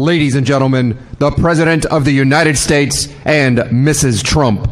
ladies and gentlemen, the President of the United States and Mrs. Trump.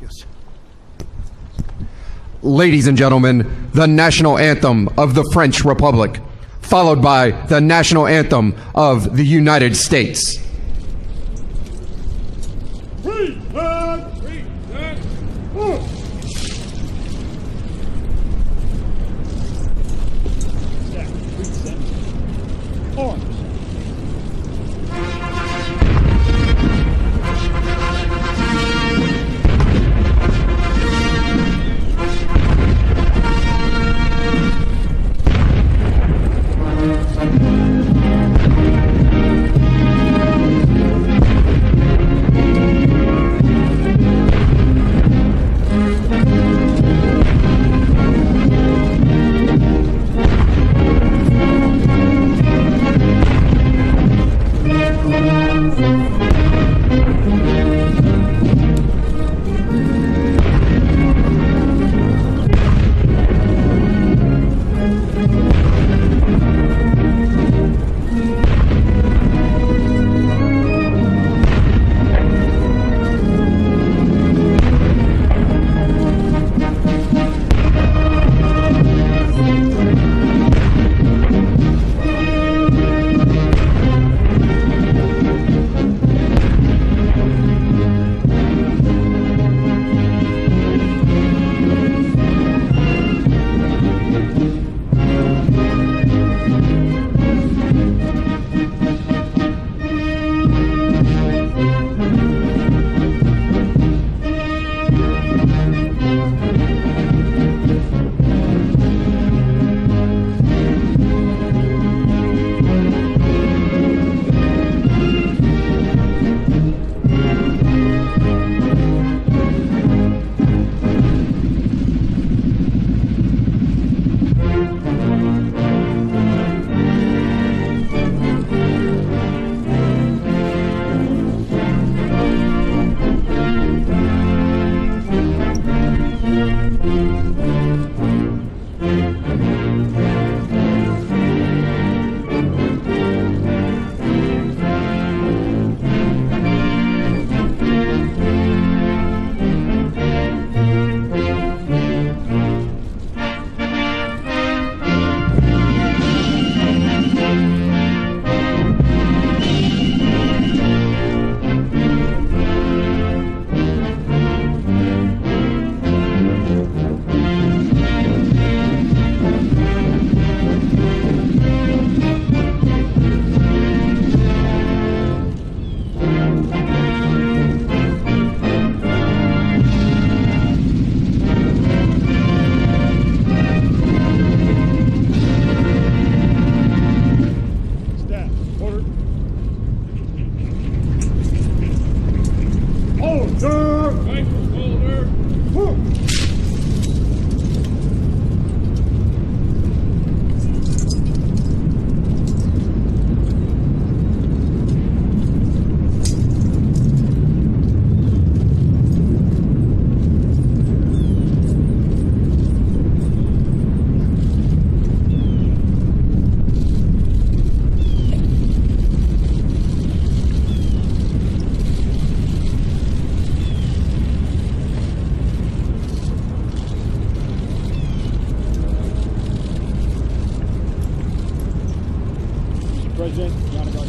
Gracias. Ladies and gentlemen, the national anthem of the French Republic, followed by the national anthem of the United States. Free flag! Free flag! Oh. Arms. President, you gotta go.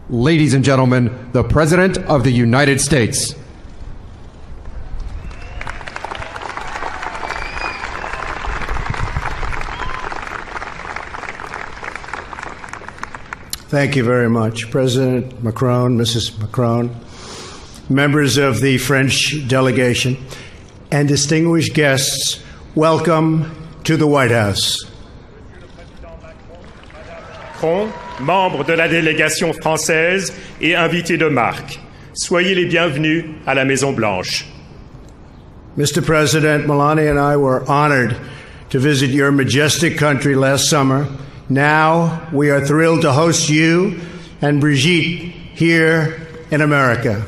Ladies and gentlemen, the President of the United States. Thank you very much, President Macron, Mrs. Macron, members of the French delegation, and distinguished guests. Welcome to the White House. Macron, membre de la délégation française et invité de marque, soyez les bienvenus à la Maison-Blanche. Mr. President, Melania and I were honored to visit your majestic country last summer. Now we are thrilled to host you and Brigitte here in America.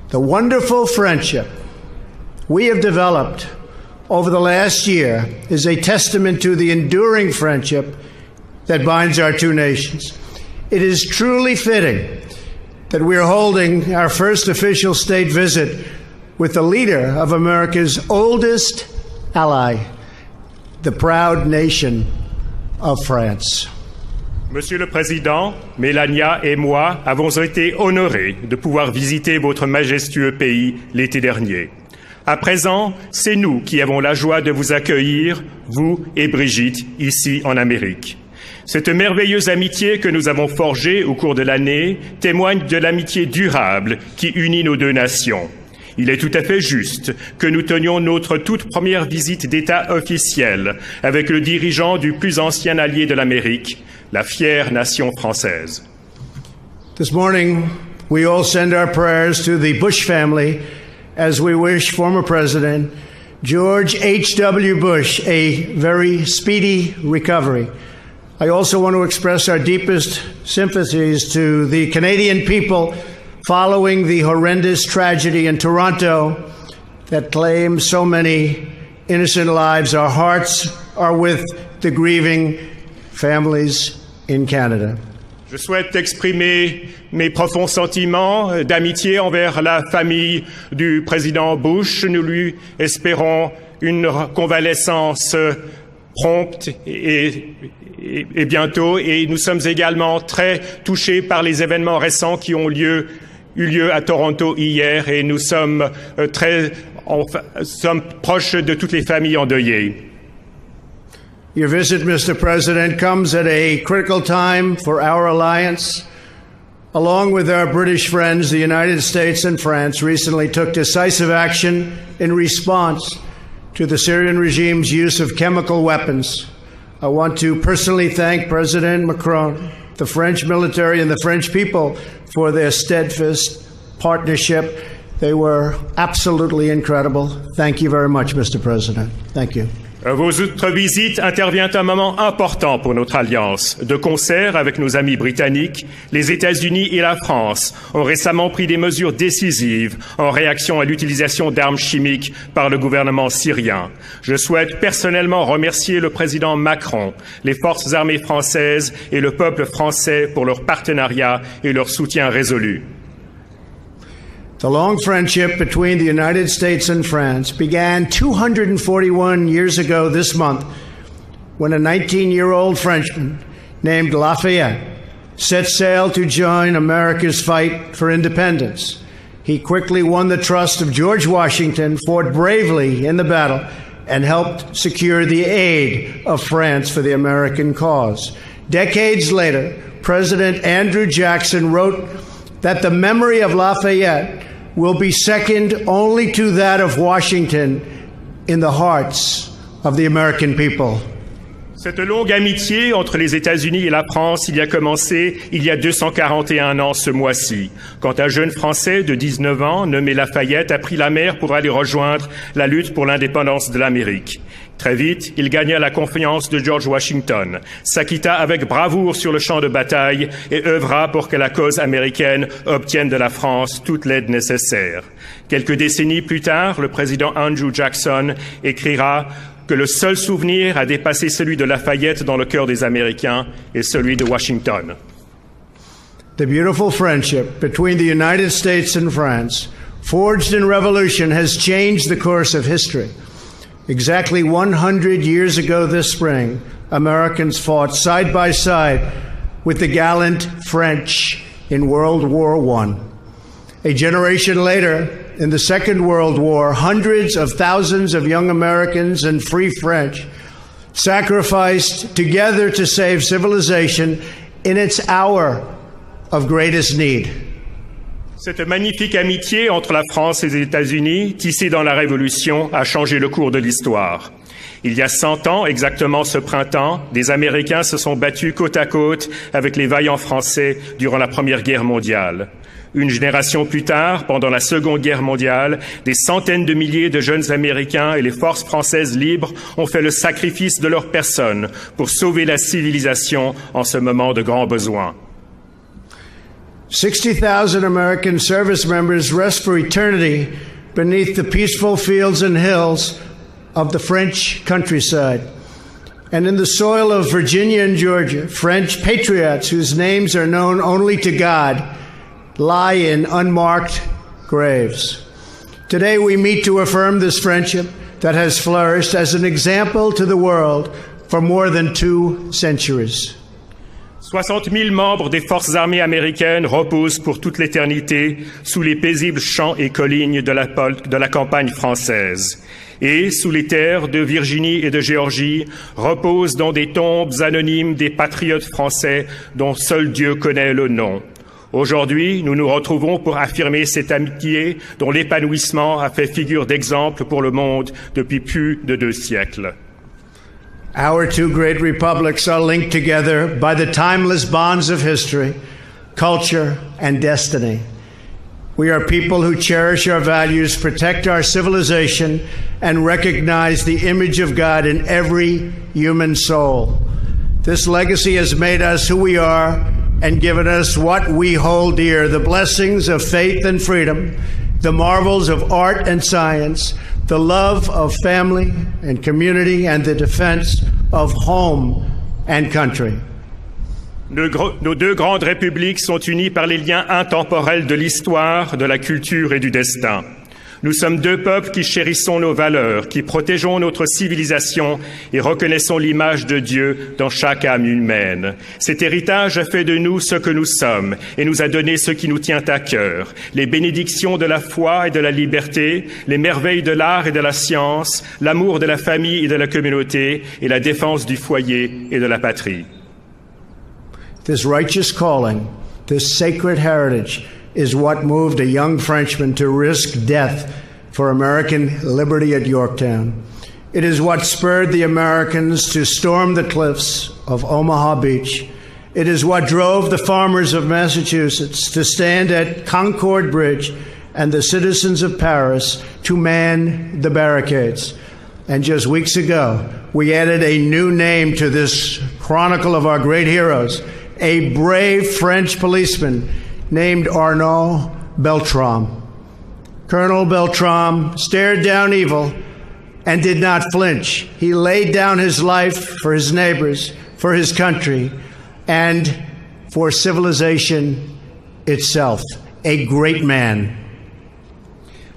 The wonderful friendship we have developed over the last year is a testament to the enduring friendship that binds our two nations. It is truly fitting that we are holding our first official state visit with the leader of America's oldest ally, the proud nation of France. Monsieur le Président, Melania et moi avons été honorés de pouvoir visiter votre majestueux pays l'été dernier. À présent, c'est nous qui avons la joie de vous accueillir, vous et Brigitte, ici en Amérique. Cette merveilleuse amitié que nous avons forgée au cours de l'année témoigne de l'amitié durable qui unit nos deux nations. Il est tout à fait juste que nous tenions notre toute première visite d'État officielle avec le dirigeant du plus ancien allié de l'Amérique, la fière nation française. This morning, we all send our prayers to the Bush family as we wish former President George H.W. Bush a very speedy recovery. I also want to express our deepest sympathies to the Canadian people following the horrendous tragedy in Toronto that claimed so many innocent lives. Our hearts are with the grieving families in Canada. Je souhaite exprimer mes profonds sentiments d'amitié envers la famille du président Bush. Nous lui espérons une convalescence prompte et bientôt. Et nous sommes également très touchés par les événements récents qui ont eu lieu à Toronto hier et nous sommes sommes proches de toutes les familles endeuillées. Your visit, Mr. President, comes at a critical time for our alliance. Along with our British friends, the United States and France recently took decisive action in response to the Syrian regime's use of chemical weapons. I want to personally thank President Macron, the French military, and the French people for their steadfast partnership. They were absolutely incredible. Thank you very much, Mr. President. Thank you. Votre visite intervient à un moment important pour notre alliance. De concert avec nos amis britanniques, les États-Unis et la France ont récemment pris des mesures décisives en réaction à l'utilisation d'armes chimiques par le gouvernement syrien. Je souhaite personnellement remercier le président Macron, les forces armées françaises et le peuple français pour leur partenariat et leur soutien résolu. The long friendship between the United States and France began 241 years ago this month when a 19-year-old Frenchman named Lafayette set sail to join America's fight for independence. He quickly won the trust of George Washington, fought bravely in the battle, and helped secure the aid of France for the American cause. Decades later, President Andrew Jackson wrote that the memory of Lafayette will be second only to that of Washington in the hearts of the American people. Cette longue amitié entre les États-Unis et la France y a commencé il y a 241 ans ce mois-ci, quand un jeune Français de 19 ans, nommé Lafayette, a pris la mer pour aller rejoindre la lutte pour l'indépendance de l'Amérique. Très vite, il gagna la confiance de George Washington, s'acquitta avec bravoure sur le champ de bataille et œuvra pour que la cause américaine obtienne de la France toute l'aide nécessaire. Quelques décennies plus tard, le président Andrew Jackson écrira que le seul souvenir a dépassé celui de Lafayette dans le cœur des Américains et celui de Washington. The beautiful friendship between the United States and France, forged in revolution, has changed the course of history. Exactly 100 years ago this spring, Americans fought side by side with the gallant French in World War I. A generation later, in the Second World War, hundreds of thousands of young Americans and free French sacrificed together to save civilization in its hour of greatest need. Cette magnifique amitié entre la France et les États-Unis, tissée dans la Révolution, a changé le cours de l'histoire. Il y a 100 ans, exactement ce printemps, des Américains se sont battus côte à côte avec les vaillants Français durant la Première Guerre mondiale. Une génération plus tard, pendant la Seconde Guerre mondiale, des centaines de milliers de jeunes Américains et les forces françaises libres ont fait le sacrifice de leur personne pour sauver la civilisation en ce moment de grand besoin. 60,000 American service members rest for eternity beneath the peaceful fields and hills of the French countryside. And in the soil of Virginia and Georgia, French patriots whose names are known only to God lie in unmarked graves. Today we meet to affirm this friendship that has flourished as an example to the world for more than 2 centuries. 60 000 membres des forces armées américaines reposent pour toute l'éternité sous les paisibles champs et collines de la campagne française. Et, sous les terres de Virginie et de Géorgie, reposent dans des tombes anonymes des patriotes français dont seul Dieu connaît le nom. Aujourd'hui, nous nous retrouvons pour affirmer cette amitié dont l'épanouissement a fait figure d'exemple pour le monde depuis plus de 2 siècles. Our 2 great republics are linked together by the timeless bonds of history, culture, and destiny. We are people who cherish our values, protect our civilization, and recognize the image of God in every human soul. This legacy has made us who we are and given us what we hold dear, the blessings of faith and freedom, the marvels of art and science, the love of family and community, and the defense of home and country. Nos 2 grandes républiques sont unies par les liens intemporels de l'histoire, de la culture et du destin. Nous sommes 2 peuples qui chérissons nos valeurs, qui protégeons notre civilisation et reconnaissons l'image de Dieu dans chaque âme humaine. Cet héritage a fait de nous ce que nous sommes et nous a donné ce qui nous tient à cœur, les bénédictions de la foi et de la liberté, les merveilles de l'art et de la science, l'amour de la famille et de la communauté et la défense du foyer et de la patrie. This righteous calling, this sacred heritage, is what moved a young Frenchman to risk death for American liberty at Yorktown. It is what spurred the Americans to storm the cliffs of Omaha Beach. It is what drove the farmers of Massachusetts to stand at Concord Bridge and the citizens of Paris to man the barricades. And just weeks ago, we added a new name to this chronicle of our great heroes, a brave French policeman named Arnaud Beltrame. Colonel Beltrame stared down evil and did not flinch. He laid down his life for his neighbors, for his country, and for civilization itself. A great man.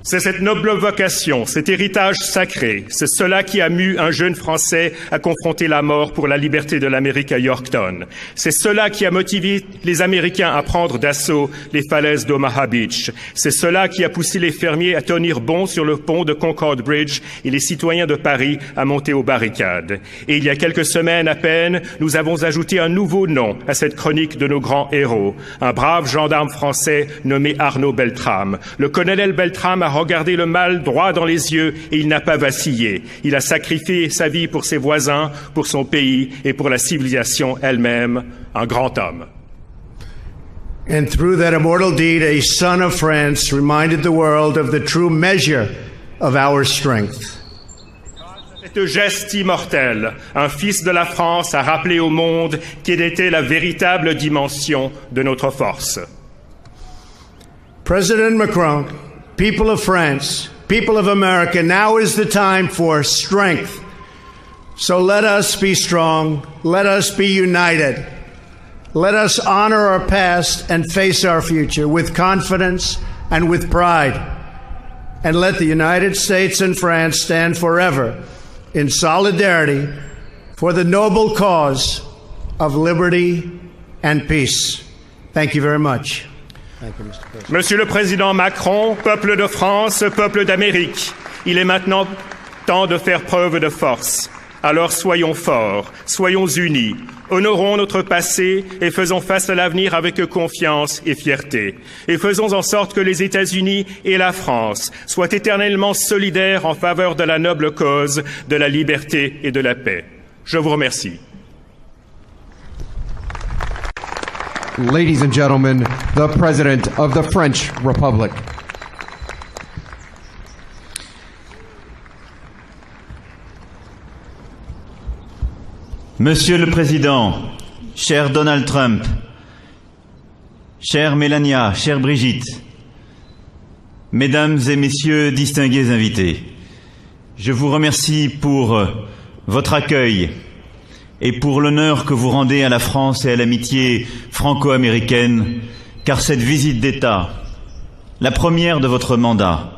C'est cette noble vocation, cet héritage sacré, c'est cela qui a mu un jeune Français à confronter la mort pour la liberté de l'Amérique à Yorktown. C'est cela qui a motivé les Américains à prendre d'assaut les falaises d'Omaha Beach. C'est cela qui a poussé les fermiers à tenir bon sur le pont de Concord Bridge et les citoyens de Paris à monter aux barricades. Et il y a quelques semaines à peine, nous avons ajouté un nouveau nom à cette chronique de nos grands héros, un brave gendarme français nommé Arnaud Beltrame. Le colonel Beltrame a regardé le mal droit dans les yeux et il n'a pas vacillé. Il a sacrifié sa vie pour ses voisins, pour son pays et pour la civilisation elle-même. Un grand homme. And through that immortal deed, a son of France reminded the world of the true measure of our strength. Cet geste immortel, un fils de la France a rappelé au monde quelle était la véritable dimension de notre force. President Macron, people of France, people of America, now is the time for strength. So let us be strong. Let us be united. Let us honor our past and face our future with confidence and with pride. And let the United States and France stand forever in solidarity for the noble cause of liberty and peace. Thank you very much. Thank you, Mr. President. Monsieur le Président Macron, peuple de France, peuple d'Amérique, il est maintenant temps de faire preuve de force. Alors soyons forts, soyons unis, honorons notre passé et faisons face à l'avenir avec confiance et fierté. Et faisons en sorte que les États-Unis et la France soient éternellement solidaires en faveur de la noble cause de la liberté et de la paix. Je vous remercie. Ladies and gentlemen, the President of the French Republic. Monsieur le Président, cher Donald Trump, chère Mélania, chère Brigitte, Mesdames et Messieurs distingués invités, je vous remercie pour votre accueil et pour l'honneur que vous rendez à la France et à l'amitié franco-américaine, car cette visite d'État, la première de votre mandat,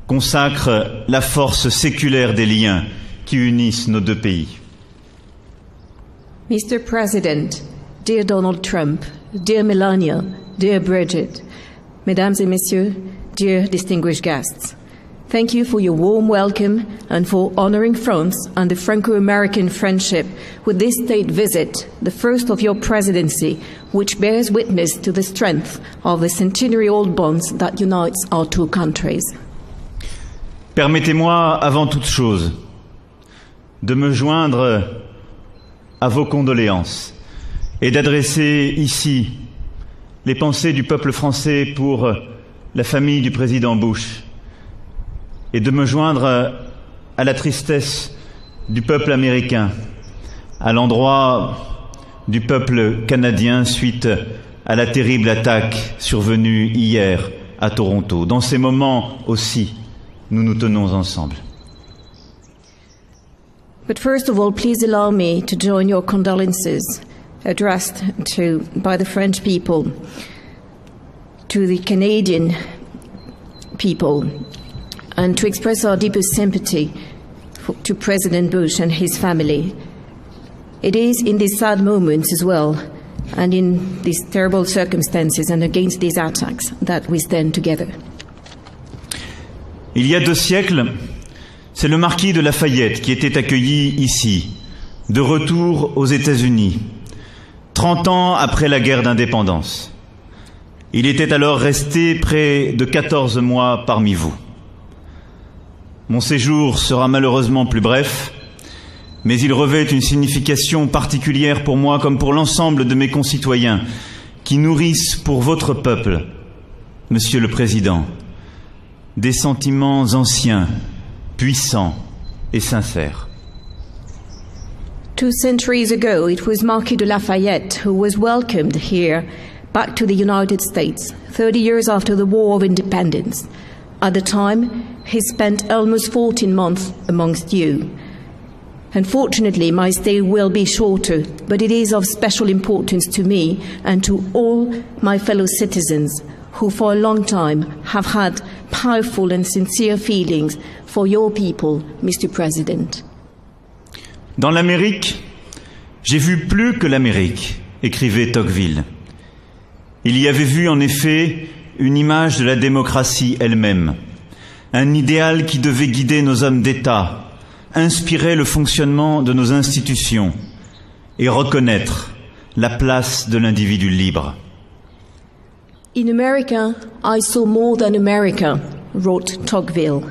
consacre la force séculaire des liens qui unissent nos deux pays. Mr. President, dear Donald Trump, dear Melania, dear Bridget, Mesdames et Messieurs, dear distinguished guests, thank you for your warm welcome and for honoring France and the Franco-American friendship with this state visit, the first of your presidency, which bears witness to the strength of the centenary-old bonds that unites our two countries. Permettez-moi, avant toute chose, de me joindre à vos condoléances et d'adresser ici les pensées du peuple français pour la famille du président Bush et de me joindre à la tristesse du peuple américain à l'endroit du peuple canadien suite à la terrible attaque survenue hier à Toronto. Dans ces moments aussi, nous nous tenons ensemble. But first of all, please allow me to join your condolences addressed by the French people to the Canadian people and to express our deepest sympathy to President Bush and his family. It is in these sad moments as well and in these terrible circumstances and against these attacks that we stand together. Il y a 2 siècles, c'est le marquis de Lafayette qui était accueilli ici, de retour aux États-Unis, 30 ans après la guerre d'indépendance. Il était alors resté près de 14 mois parmi vous. Mon séjour sera malheureusement plus bref, mais il revêt une signification particulière pour moi comme pour l'ensemble de mes concitoyens qui nourrissent pour votre peuple, Monsieur le Président, des sentiments anciens, puissant et sincère. 2 centuries ago, it was Marquis de Lafayette who was welcomed here back to the United States, 30 years after the War of Independence. At the time, he spent almost 14 months amongst you. Unfortunately, my stay will be shorter, but it is of special importance to me and to all my fellow citizens who for a long time have had powerful and sincere feelings for your people, Mr. President. Dans l'Amérique, j'ai vu plus que l'Amérique, écrivait Tocqueville. Il y avait vu en effet une image de la démocratie elle-même, un idéal qui devait guider nos hommes d'État, inspirer le fonctionnement de nos institutions et reconnaître la place de l'individu libre. In America, I saw more than America, wrote Tocqueville.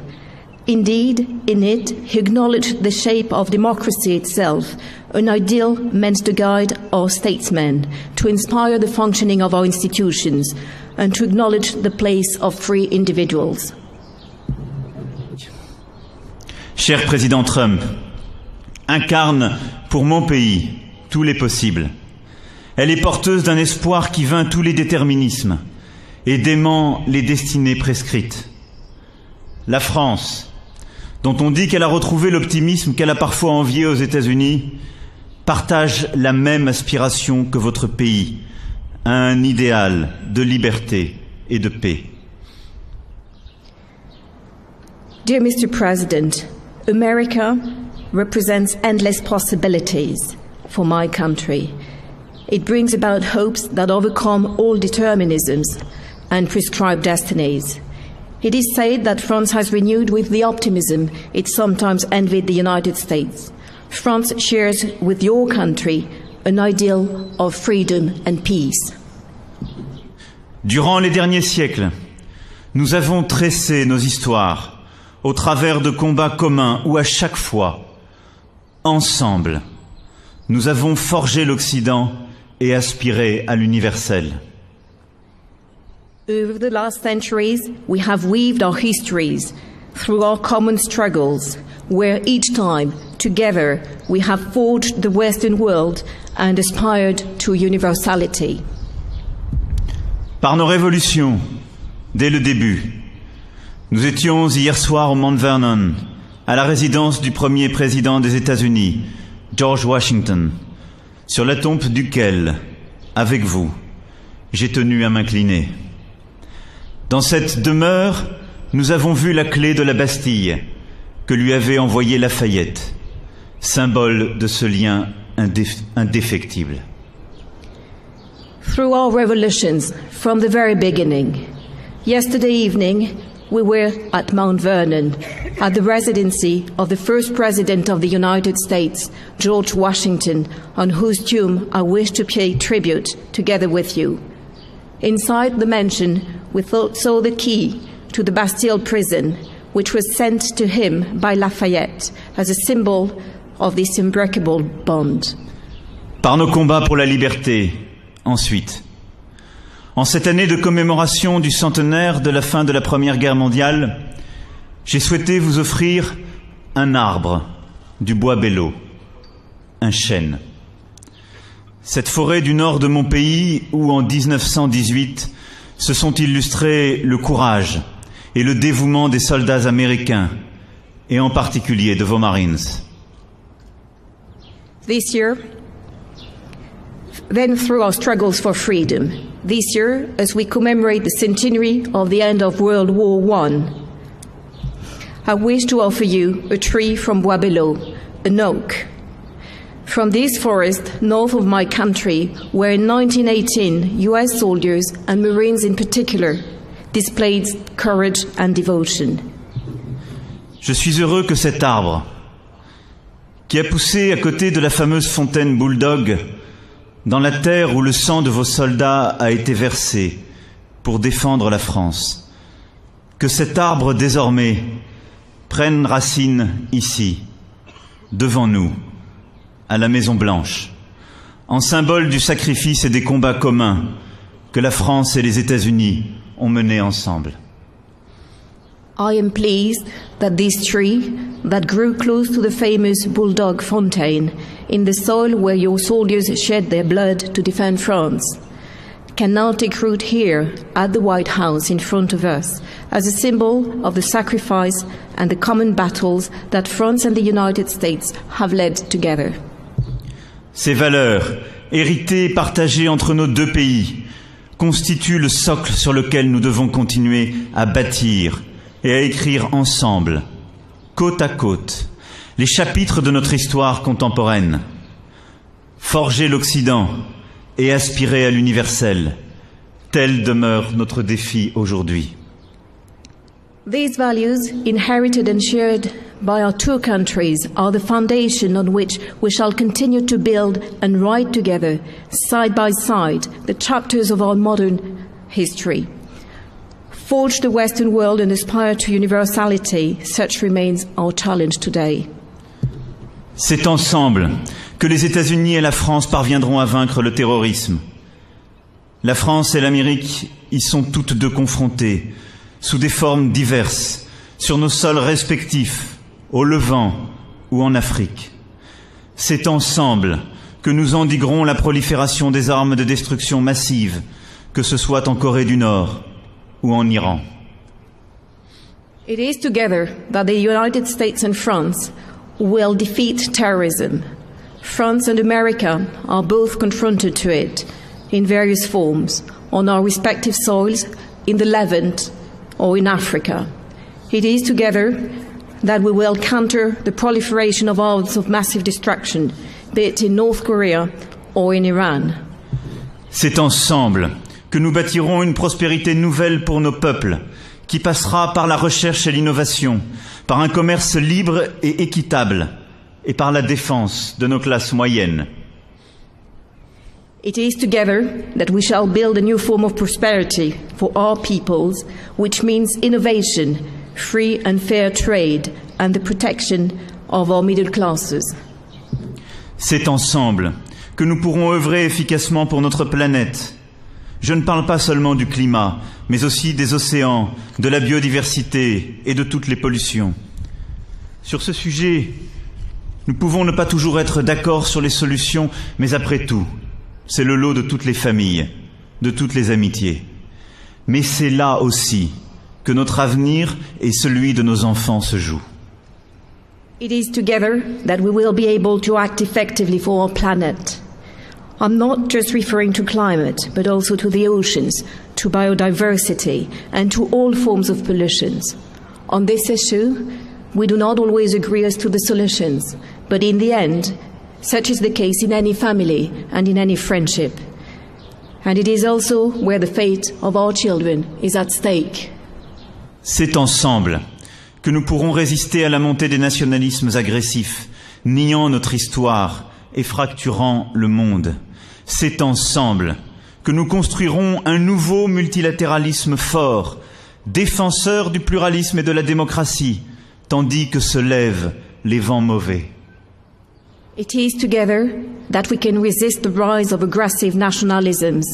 Indeed, in it, he acknowledged the shape of democracy itself, an ideal meant to guide our statesmen, to inspire the functioning of our institutions, and to acknowledge the place of free individuals. Cher Président Trump, incarne pour mon pays tous les possibles. Elle est porteuse d'un espoir qui vainc tous les déterminismes et dément les destinées prescrites. La France, dont on dit qu'elle a retrouvé l'optimisme qu'elle a parfois envié aux États-Unis, partage la même aspiration que votre pays, à un idéal de liberté et de paix. Dear Mr. President, America represents endless possibilities for my country. It brings about hopes that overcome all determinisms and prescribed destinies. It is said that France has renewed with the optimism it sometimes envied the United States. France shares with your country an ideal of freedom and peace. Durant les derniers siècles, nous avons tressé nos histoires au travers de combats communs où à chaque fois, ensemble, nous avons forgé l'Occident et aspiré à l'universel. Over the last centuries, we have weaved our histories through our common struggles, where each time, together, we have forged the Western world and aspired to universality. Par nos révolutions, dès le début, nous étions hier soir au Mount Vernon, à la résidence du premier président des États-Unis, George Washington, sur la tombe duquel, avec vous, j'ai tenu à m'incliner. Dans cette demeure, nous avons vu la clé de la Bastille que lui avait envoyée Lafayette, symbole de ce lien indéfectible. Through our revolutions, from the very beginning, yesterday evening we were at Mount Vernon, at the residency of the first President of the United States, George Washington, on whose tomb I wish to pay tribute together with you. Inside the mansion, we saw the key to the Bastille prison, which was sent to him by Lafayette as a symbol of this unbreakable bond. Par nos combats pour la liberté, ensuite. En cette année de commémoration du centenaire de la fin de la Première Guerre mondiale, j'ai souhaité vous offrir un arbre du bois Belleau, un chêne. Cette forêt du nord de mon pays où, en 1918, se sont illustrés le courage et le dévouement des soldats américains, et en particulier de vos Marines. This year, then through our struggles for freedom, this year, as we commemorate the centenary of the end of World War I wish to offer you a tree from Bois Belleau, an oak. From this forest north of my country, where in 1918 US soldiers and Marines in particular displayed courage and devotion. Je suis heureux que cet arbre, qui a poussé à côté de la fameuse fontaine Bulldog, dans la terre où le sang de vos soldats a été versé pour défendre la France, que cet arbre désormais prenne racine ici, devant nous, à la Maison Blanche, en symbole du sacrifice et des combats communs que la France et les États-Unis ont menés ensemble. I am pleased that this tree, that grew close to the famous Bulldog Fountain, in the soil where your soldiers shed their blood to defend France, can now take root here at the White House in front of us as a symbol of the sacrifice and the common battles that France and the United States have led together. Ces valeurs, héritées et partagées entre nos deux pays, constituent le socle sur lequel nous devons continuer à bâtir et à écrire ensemble, côte à côte, les chapitres de notre histoire contemporaine. Forger l'Occident et aspirer à l'universel, tel demeure notre défi aujourd'hui. These values, inherited and shared by our two countries, are the foundation on which we shall continue to build and write together, side by side, the chapters of our modern history. Forge the Western world and aspire to universality, such remains our challenge today. C'est ensemble que les États-Unis et la France parviendront à vaincre le terrorisme. La France et l'Amérique y sont toutes deux confrontées, sous des formes diverses, sur nos sols respectifs, au Levant ou en Afrique. C'est ensemble que nous endiguerons la prolifération des armes de destruction massive, que ce soit en Corée du Nord ou en Iran. It is together that the United States and France will defeat terrorism. France and America are both confronted to it in various forms on our respective soils, in the Levant or in Africa. It is together that we will counter the proliferation of arms of massive destruction, be it in North Korea or in Iran. C'est ensemble que nous bâtirons une prospérité nouvelle pour nos peuples, qui passera par la recherche et l'innovation, par un commerce libre et équitable, et par la défense de nos classes moyennes. It is together that we shall build a new form of prosperity for all peoples, which means innovation, free and fair trade, and the protection of our middle classes. C'est ensemble que nous pourrons œuvrer efficacement pour notre planète. Je ne parle pas seulement du climat, mais aussi des océans, de la biodiversité et de toutes les pollutions. Sur ce sujet, nous pouvons ne pas toujours être d'accord sur les solutions, mais après tout, c'est le lot de toutes les familles, de toutes les amitiés. Mais c'est là aussi que notre avenir et celui de nos enfants se jouent. It is together that we will be able to act effectively for our planet. I'm not just referring to climate, but also to the oceans, to biodiversity, and to all forms of pollutions. On this issue, we do not always agree as to the solutions, but in the end, such is the case in any family and in any friendship. And it is also where the fate of our children is at stake. C'est ensemble que nous pourrons résister à la montée des nationalismes agressifs, niant notre histoire et fracturant le monde. C'est ensemble que nous construirons un nouveau multilatéralisme fort, défenseur du pluralisme et de la démocratie, tandis que se lèvent les vents mauvais. It is together that we can resist the rise of aggressive nationalisms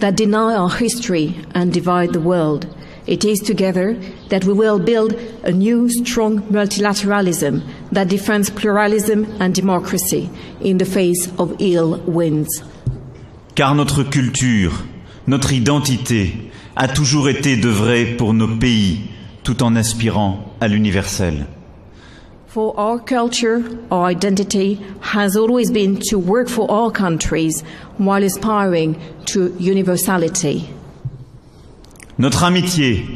that deny our history and divide the world. It is together that we will build a new, strong multilateralism that defends pluralism and democracy in the face of ill winds. Car notre culture, notre identité a toujours été d'œuvrer pour nos pays, tout en aspirant à l'universel. For our culture, our identity has always been to work for all countries while aspiring to universality. Notre amitié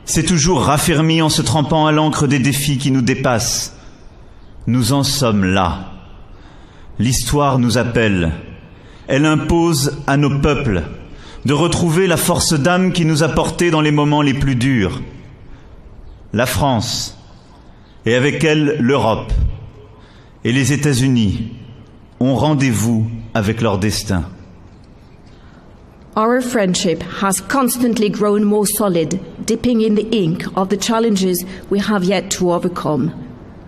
s'est toujours raffermie en se trempant à l'encre des défis qui nous dépassent. Nous en sommes là. L'histoire nous appelle. Elle impose à nos peuples de retrouver la force d'âme qui nous a portés dans les moments les plus durs. La France, et avec elle l'Europe, et les États-Unis ont rendez-vous avec leur destin. Our friendship has constantly grown more solid, dipping in the ink of the challenges we have yet to overcome.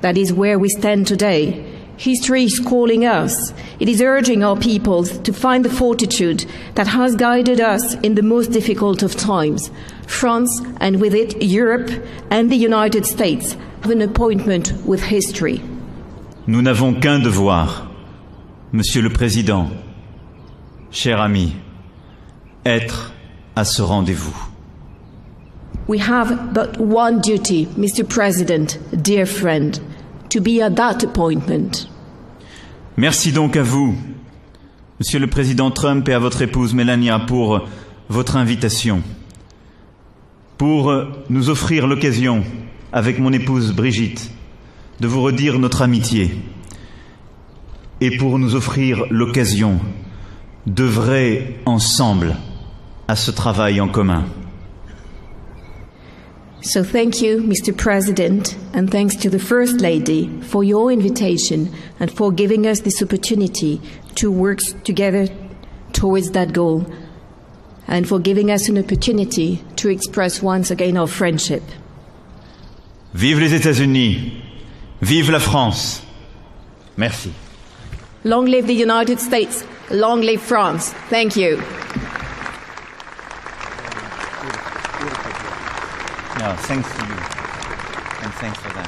That is where we stand today. History is calling us. It is urging our peoples to find the fortitude that has guided us in the most difficult of times. France, and with it Europe and the United States, have an appointment with history. Nous n'avons qu'un devoir, Monsieur le Président, cher ami, être à ce rendez-vous. We have but one duty, Mr. President, dear friend, to be at that appointment. Merci donc à vous, Monsieur le Président Trump, et à votre épouse Melania pour votre invitation, pour nous offrir l'occasion, avec mon épouse Brigitte, de vous redire notre amitié et pour nous offrir l'occasion d'œuvrer ensemble à ce travail en commun. So thank you, Mr. President, and thanks to the First Lady for your invitation and for giving us this opportunity to work together towards that goal, and for giving us an opportunity to express once again our friendship. Vive les États-Unis, vive la France. Merci. Long live the United States, long live France. Thank you. No, thanks to you, and thanks for that.